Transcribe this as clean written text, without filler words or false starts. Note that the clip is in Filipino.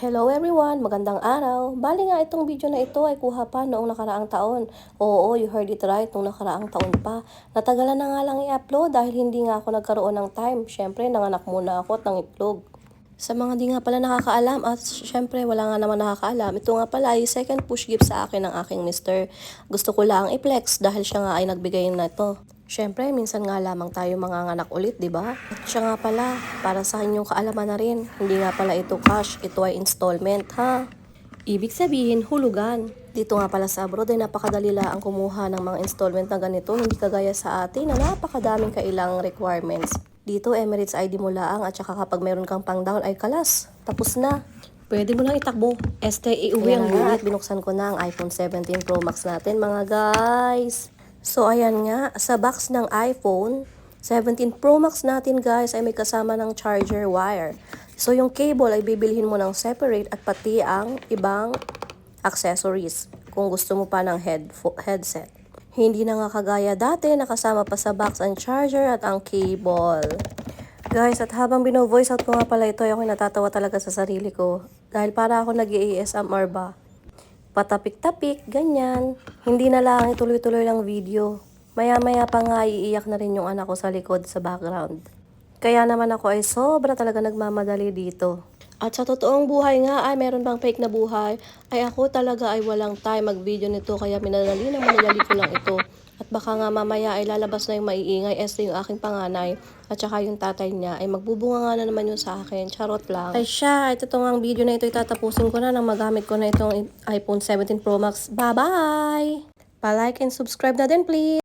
Hello everyone! Magandang araw! Bali nga itong video na ito ay kuha pa noong nakaraang taon. Oo, you heard it right, noong nakaraang taon pa. Natagalan na nga lang i-upload dahil hindi nga ako nagkaroon ng time. Syempre, nanganak muna ako at nangitlog. Sa mga di nga pala nakakaalam at syempre wala nga naman nakakaalam, ito nga pala ay second push gift sa akin ng aking mister. Gusto ko lang i-flex dahil siya nga ay nagbigay na ito. Syempre, minsan nga lamang tayo manganganak ulit, di ba? At siya nga pala, para sa inyong kaalaman na rin, hindi nga pala ito cash, ito ay installment, ha? Ibig sabihin, hulugan. Dito nga pala sa abroad ay napakadali lang kumuha ng mga installment na ganito, hindi kagaya sa atin na napakadaming kailangang requirements. Dito, Emirates ID mo lang at saka kapag meron kang pang down ay kalas, tapos na. Pwede mo lang itakbo. Iuwi ang unit. Binuksan ko na ang iPhone 17 Pro Max natin, mga guys. So, ayan nga, sa box ng iPhone 17 Pro Max natin guys ay may kasama ng charger wire. So, yung cable ay bibilhin mo ng separate at pati ang ibang accessories kung gusto mo pa ng headset. Hindi na nga kagaya dati, nakasama pa sa box ang charger at ang cable. Guys, at habang bino-voice out ko nga pala ito, ako natatawa talaga sa sarili ko. Dahil para ako nag-ASMR ba? Patapik-tapik, ganyan. Hindi na lang ituloy-tuloy lang video. Maya-maya pa nga iiyak na rin yung anak ko sa likod sa background. Kaya naman ako ay sobra talaga nagmamadali dito. At sa totoong buhay nga ay meron bang fake na buhay, ay ako talaga ay walang time mag-video nito kaya minadali ko lang ito. At baka nga mamaya ay lalabas na yung maiingay yung aking panganay at saka yung tatay niya ay magbubunga nga na naman yun sa akin. Charot lang. Ay siya, ito ang video na ito itatapusin ko na nang magamit ko na itong iPhone 17 Pro Max. Bye-bye! Pa-like and subscribe na din please!